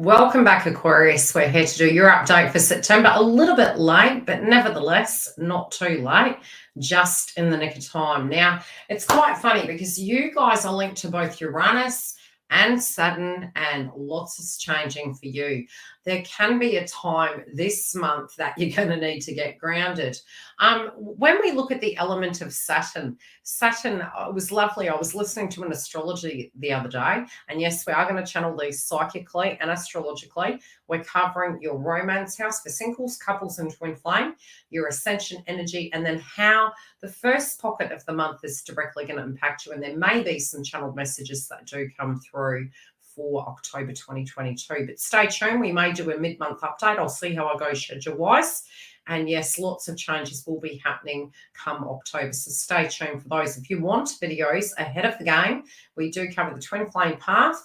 Welcome back, Aquarius. We're here to do your update for September. A little bit late, but nevertheless, not too late, just in the nick of time. Now, it's quite funny because you guys are linked to both Uranus and Saturn, and lots is changing for you. There can be a time this month that you're going to need to get grounded. When we look at the element of Saturn was lovely. I was listening to an astrology the other day, and yes, we are going to channel these psychically and astrologically. We're covering your romance house for singles, couples, and twin flame, your ascension energy, and then how the first pocket of the month is directly going to impact you. And there may be some channeled messages that do come through for October 2022. But stay tuned. We may do a mid-month update. I'll see how I go schedule-wise. And yes, lots of changes will be happening come October. So stay tuned for those. If you want videos ahead of the game, we do cover the twin flame path.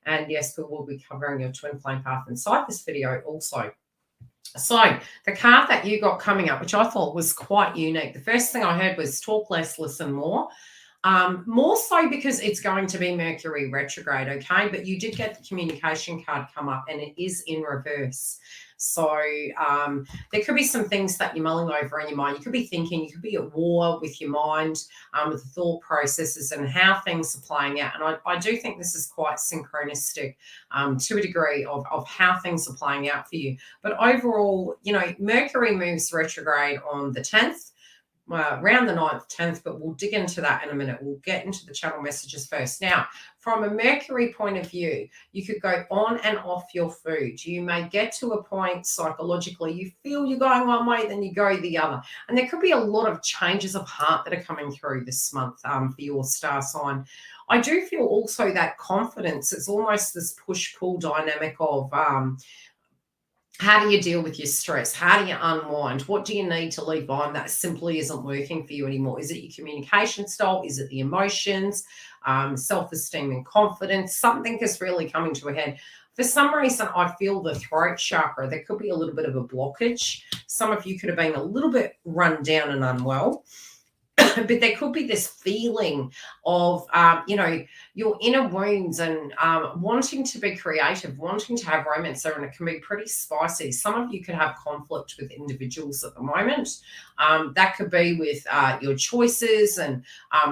And yes, we will be covering your twin flame path inside this video also. So the card that you got coming up, which I thought was quite unique. The first thing I heard was talk less, listen more. More so because it's going to be Mercury retrograde, okay? But you did get the communication card come up, and it is in reverse. So there could be some things that you're mulling over in your mind. You could be thinking, you could be at war with your mind, with the thought processes and how things are playing out. And I do think this is quite synchronistic to a degree of how things are playing out for you. But overall, you know, Mercury moves retrograde on the 10th. Around the 9th, 10th, but we'll dig into that in a minute. We'll get into the channel messages first. Now, from a Mercury point of view, you could go on and off your food. You may get to a point psychologically, you feel you're going one way, then you go the other. And there could be a lot of changes of heart that are coming through this month for your star sign. I do feel also that confidence, it's almost this push-pull dynamic of how do you deal with your stress? How do you unwind? What do you need to leave behind that simply isn't working for you anymore? Is it your communication style? Is it the emotions, self-esteem and confidence? Something is really coming to a head. For some reason, I feel the throat chakra, there could be a little bit of a blockage. Some of you could have been a little bit run down and unwell. But there could be this feeling of, you know, your inner wounds and wanting to be creative, wanting to have romance there, and it can be pretty spicy. Some of you could have conflict with individuals at the moment. That could be with your choices and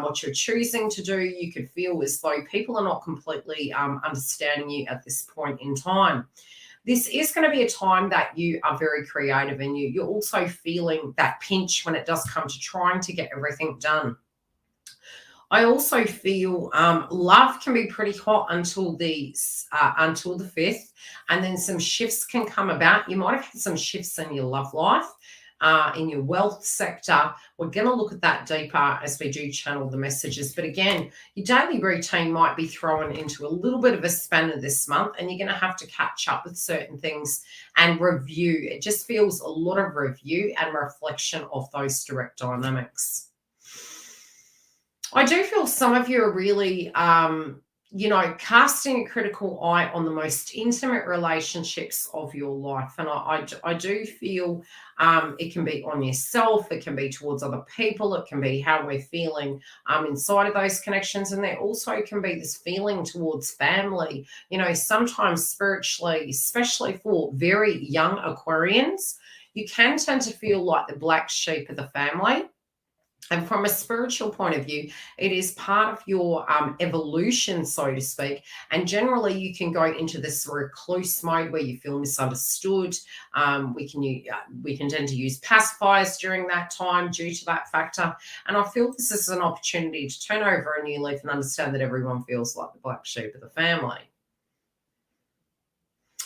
what you're choosing to do. You could feel as though people are not completely understanding you at this point in time. This is going to be a time that you are very creative, and you're also feeling that pinch when it does come to trying to get everything done. I also feel love can be pretty hot until the 5th, and then some shifts can come about. You might have had some shifts in your love life. In your wealth sector. We're going to look at that deeper as we do channel the messages. But again, your daily routine might be thrown into a little bit of a spanner this month, and you're going to have to catch up with certain things and review. It just feels a lot of review and reflection of those direct dynamics. I do feel some of you are really you know, casting a critical eye on the most intimate relationships of your life. And I do feel it can be on yourself, it can be towards other people, it can be how we're feeling inside of those connections. And there also can be this feeling towards family, you know, sometimes spiritually, especially for very young Aquarians, you can tend to feel like the black sheep of the family. And from a spiritual point of view, it is part of your evolution, so to speak. And generally, you can go into this recluse mode where you feel misunderstood. We can tend to use pacifiers during that time due to that factor. And I feel this is an opportunity to turn over a new leaf and understand that everyone feels like the black sheep of the family.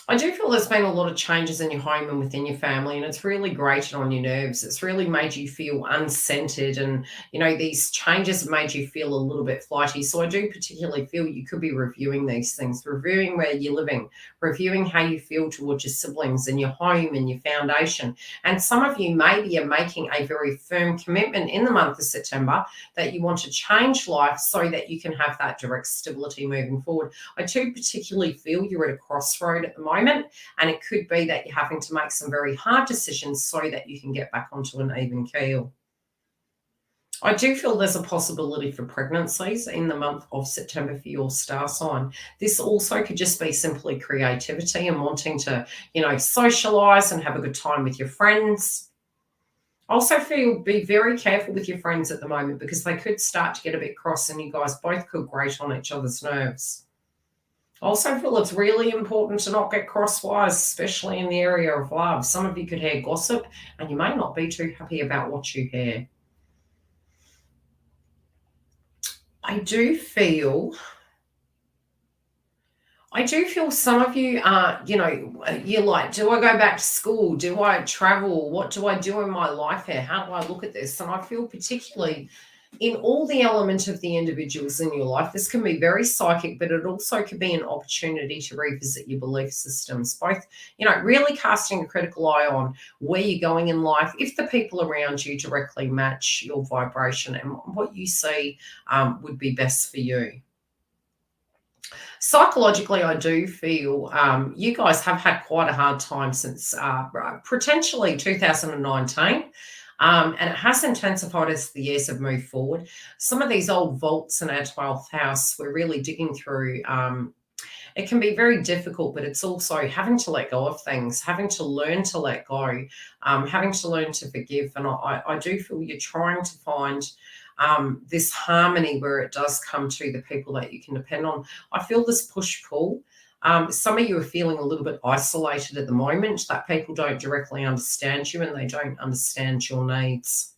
I do feel there's been a lot of changes in your home and within your family, and it's really grated on your nerves. It's really made you feel uncentered, and, you know, these changes have made you feel a little bit flighty. So I do particularly feel you could be reviewing these things, reviewing where you're living, reviewing how you feel towards your siblings and your home and your foundation. And some of you maybe are making a very firm commitment in the month of September that you want to change life so that you can have that direct stability moving forward. I do particularly feel you're at a crossroad at the moment. And it could be that you're having to make some very hard decisions so that you can get back onto an even keel. I do feel there's a possibility for pregnancies in the month of September for your star sign. This also could just be simply creativity and wanting to, socialize and have a good time with your friends. Also feel be very careful with your friends at the moment because they could start to get a bit cross and you guys both could grate on each other's nerves. Also feel it's really important to not get crosswise, especially in the area of love. Some of you could hear gossip and you may not be too happy about what you hear. I do feel some of you are, you're like, do I go back to school? Do I travel? What do I do in my life here? How do I look at this? And I feel particularly in all the element of the individuals in your life, this can be very psychic, but it also could be an opportunity to revisit your belief systems, both, really casting a critical eye on where you're going in life, if the people around you directly match your vibration and what you see would be best for you. Psychologically, I do feel you guys have had quite a hard time since potentially 2019. And it has intensified as the years have moved forward. Some of these old vaults in our 12th house, we're really digging through. It can be very difficult, but it's also having to let go of things, having to learn to let go, having to learn to forgive. And I do feel you're trying to find this harmony where it does come to the people that you can depend on. I feel this push-pull. Some of you are feeling a little bit isolated at the moment, that people don't directly understand you and they don't understand your needs.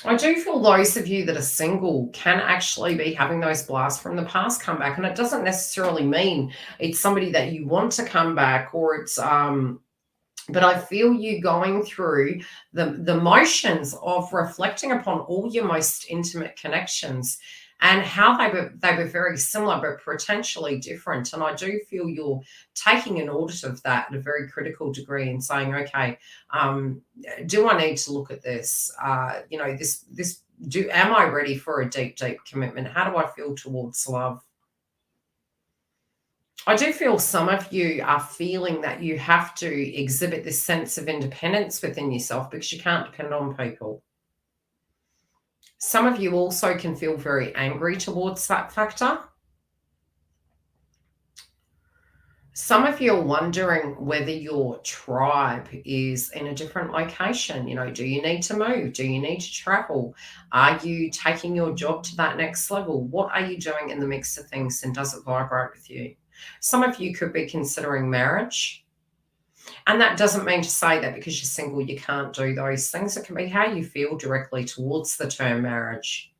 I do feel those of you that are single can actually be having those blasts from the past come back. And it doesn't necessarily mean it's somebody that you want to come back or it's but I feel you going through the motions of reflecting upon all your most intimate connections and how they were very similar but potentially different. And I do feel you're taking an audit of that at a very critical degree and saying, okay, do I need to look at this? Am I ready for a deep, deep commitment? How do I feel towards love? I do feel some of you are feeling that you have to exhibit this sense of independence within yourself because you can't depend on people. Some of you also can feel very angry towards that factor. Some of you are wondering whether your tribe is in a different location. Do you need to move? Do you need to travel? Are you taking your job to that next level? What are you doing in the mix of things and does it vibrate with you? Some of you could be considering marriage. And that doesn't mean to say that because you're single, you can't do those things. It can be how you feel directly towards the term marriage.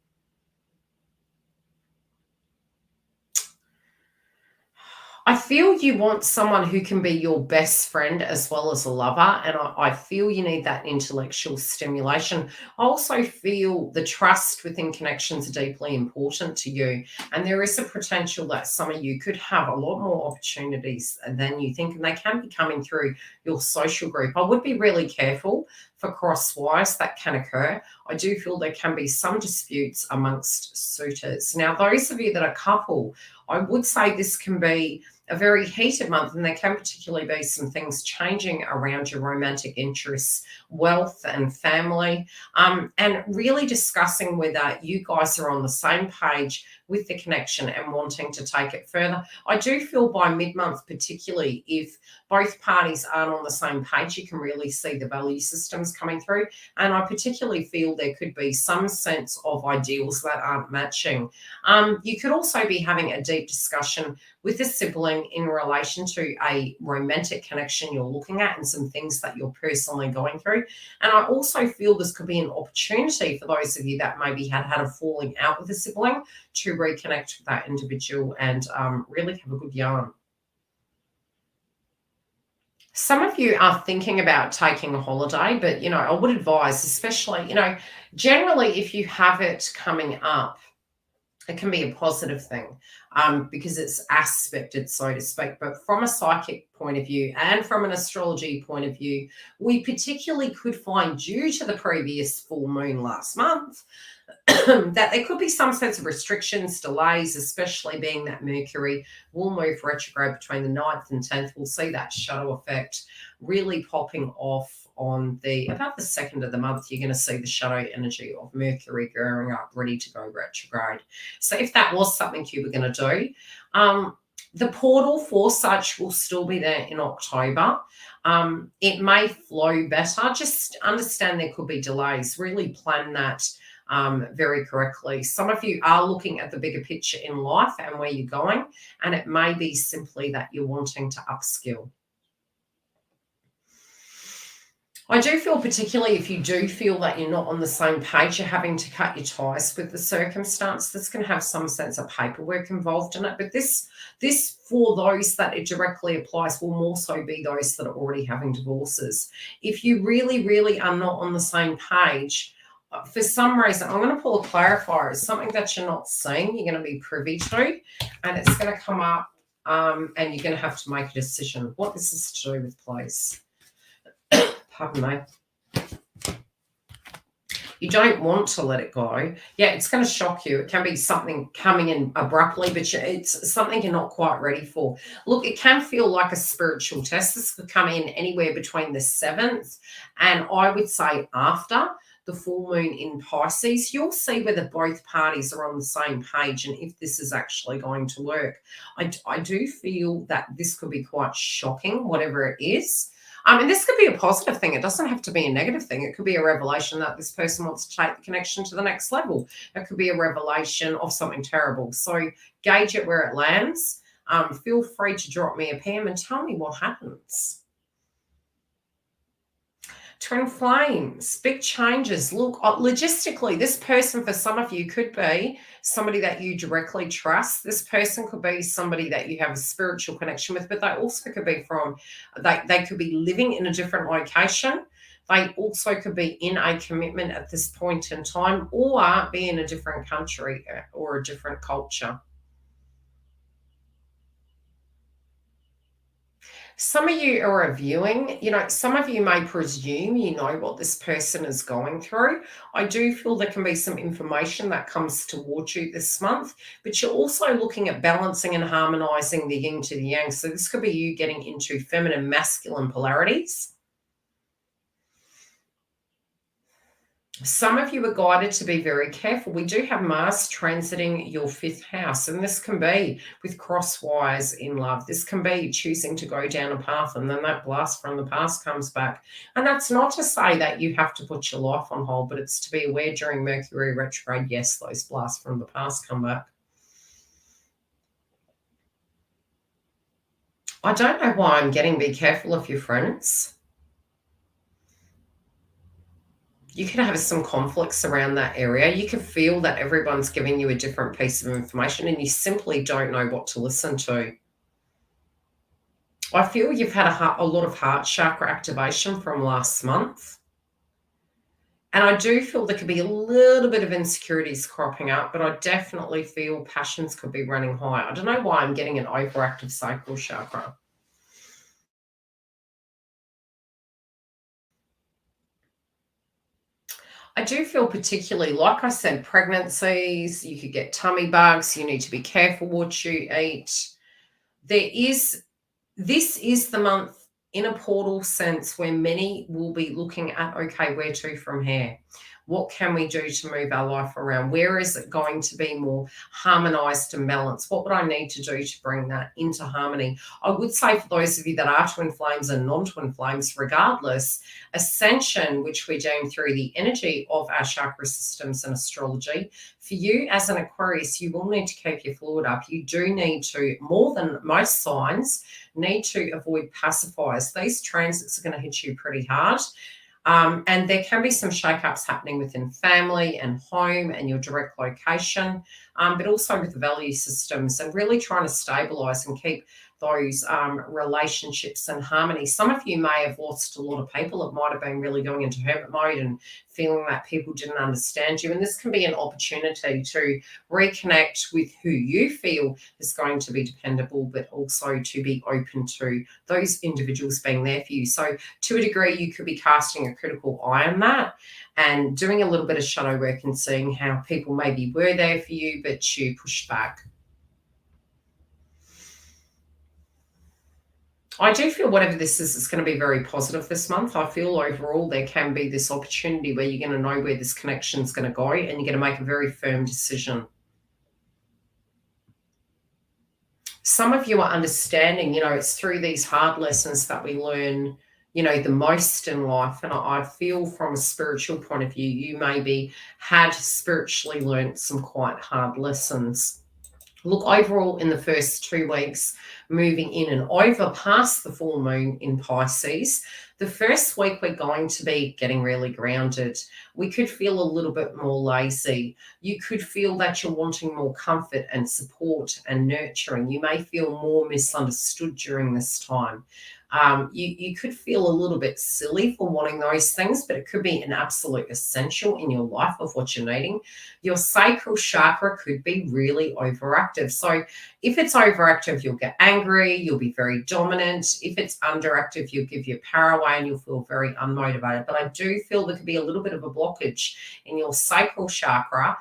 I feel you want someone who can be your best friend as well as a lover, and I feel you need that intellectual stimulation. I also feel the trust within connections are deeply important to you, and there is a potential that some of you could have a lot more opportunities than you think, and they can be coming through your social group. I would be really careful for crosswise that can occur. I do feel there can be some disputes amongst suitors. Now, those of you that are couple, I would say this can be a very heated month, and there can particularly be some things changing around your romantic interests, wealth and family, and really discussing whether you guys are on the same page with the connection and wanting to take it further. I do feel by mid-month, particularly if both parties aren't on the same page, you can really see the value systems coming through. And I particularly feel there could be some sense of ideals that aren't matching. You could also be having a deep discussion with a sibling in relation to a romantic connection you're looking at and some things that you're personally going through. And I also feel this could be an opportunity for those of you that maybe had a falling out with a sibling to reconnect with that individual and really have a good yarn. Some of you are thinking about taking a holiday, but, I would advise, especially, generally if you have it coming up, it can be a positive thing because it's aspected, so to speak. But from a psychic point of view and from an astrology point of view, we particularly could find, due to the previous full moon last month, that there could be some sense of restrictions, delays, especially being that Mercury will move retrograde between the 9th and 10th. We'll see that shadow effect really popping off on about the 2nd of the month. You're going to see the shadow energy of Mercury gearing up, ready to go retrograde. So if that was something you were going to do, the portal for such will still be there in October. It may flow better. Just understand there could be delays. Really plan that very correctly. Some of you are looking at the bigger picture in life and where you're going, and it may be simply that you're wanting to upskill. I do feel, particularly if you do feel that you're not on the same page, you're having to cut your ties with the circumstance, that's going to have some sense of paperwork involved in it. But this for those that it directly applies will more so be those that are already having divorces. If you really, really are not on the same page, for some reason, I'm going to pull a clarifier. It's something that you're not seeing, you're going to be privy to, and it's going to come up, and you're going to have to make a decision. What this is to do with, please. Pardon me. You don't want to let it go. Yeah, it's going to shock you. It can be something coming in abruptly, but it's something you're not quite ready for. Look, it can feel like a spiritual test. This could come in anywhere between the 7th and I would say after the full moon in Pisces. You'll see whether both parties are on the same page and if this is actually going to work. I do feel that this could be quite shocking, whatever it is. And this could be a positive thing. It doesn't have to be a negative thing. It could be a revelation that this person wants to take the connection to the next level. It could be a revelation of something terrible. So gauge it where it lands. Feel free to drop me a PM and tell me what happens. Twin flames, big changes. Look, logistically, this person for some of you could be somebody that you directly trust. This person could be somebody that you have a spiritual connection with, but they also could be they could be living in a different location. They also could be in a commitment at this point in time or be in a different country or a different culture. Some of you are reviewing, some of you may presume you know what this person is going through. I do feel there can be some information that comes towards you this month, but you're also looking at balancing and harmonizing the yin to the yang. So this could be you getting into feminine, masculine polarities. Some of you are guided to be very careful. We do have Mars transiting your 5th house, and this can be with cross wires in love. This can be choosing to go down a path, and then that blast from the past comes back. And that's not to say that you have to put your life on hold, but it's to be aware during Mercury retrograde, yes, those blasts from the past come back. I don't know why I'm getting be careful of your friends. You could have some conflicts around that area. You could feel that everyone's giving you a different piece of information and you simply don't know what to listen to. I feel you've had a lot of heart chakra activation from last month. And I do feel there could be a little bit of insecurities cropping up, but I definitely feel passions could be running high. I don't know why I'm getting an overactive sacral chakra. I do feel particularly, like I said, pregnancies, you could get tummy bugs, you need to be careful what you eat. This is the month in a portal sense where many will be looking at, okay, where to from here? What can we do to move our life around? Where is it going to be more harmonized and balanced? What would I need to do to bring that into harmony? I would say for those of you that are twin flames and non-twin flames, regardless, ascension, which we're doing through the energy of our chakra systems and astrology, for you as an Aquarius, you will need to keep your fluid up. You do need to, more than most signs, need to avoid pacifiers. These transits are going to hit you pretty hard. And there can be some shake-ups happening within family and home and your direct location, but also with value systems, and really trying to stabilize and keep those relationships and harmony. Some of you may have lost a lot of people. It might have been really going into hermit mode and feeling that people didn't understand you. And this can be an opportunity to reconnect with who you feel is going to be dependable, but also to be open to those individuals being there for you. So to a degree, you could be casting a critical eye on that and doing a little bit of shadow work and seeing how people maybe were there for you, but you pushed back. I do feel whatever this is, it's going to be very positive this month. I feel overall there can be this opportunity where you're going to know where this connection is going to go and you're going to make a very firm decision. Some of you are understanding, it's through these hard lessons that we learn, the most in life. And I feel from a spiritual point of view, you maybe had spiritually learned some quite hard lessons. Look, overall in the first 2 weeks, moving in and over past the full moon in Pisces, the first week we're going to be getting really grounded. We could feel a little bit more lazy. You could feel that you're wanting more comfort and support and nurturing. You may feel more misunderstood during this time. You could feel a little bit silly for wanting those things, but it could be an absolute essential in your life of what you're needing. Your sacral chakra could be really overactive. So if it's overactive, you'll get angry, you'll be very dominant. If it's underactive, you'll give your power away and you'll feel very unmotivated. But I do feel there could be a little bit of a blockage in your sacral chakra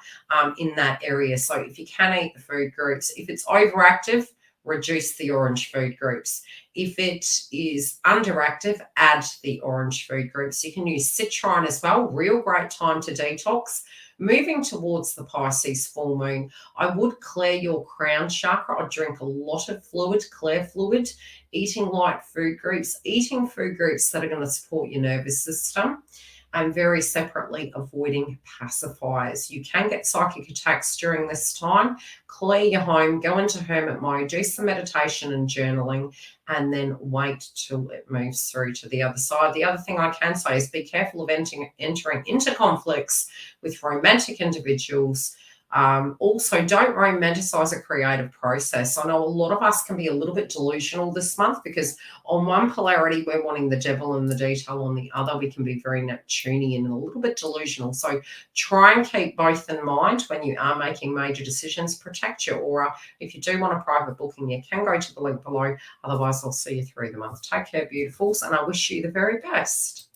in that area. So if you can eat the food groups, if it's overactive, reduce the orange food groups. If it is underactive, add the orange food groups. You can use citron as well. Real great time to detox. Moving towards the Pisces full moon, I would clear your crown chakra. I'd drink a lot of fluid, clear fluid, eating light food groups, eating food groups that are going to support your nervous system, and very separately avoiding pacifiers. You can get psychic attacks during this time. Clear your home, go into hermit mode, do some meditation and journaling, and then wait till it moves through to the other side. The other thing I can say is be careful of entering into conflicts with romantic individuals. Also, don't romanticize a creative process. I know a lot of us can be a little bit delusional this month because on one polarity, we're wanting the devil in the detail. On the other, we can be very Neptunian and a little bit delusional. So try and keep both in mind when you are making major decisions. Protect your aura. If you do want a private booking, you can go to the link below. Otherwise, I'll see you through the month. Take care, beautifuls, and I wish you the very best.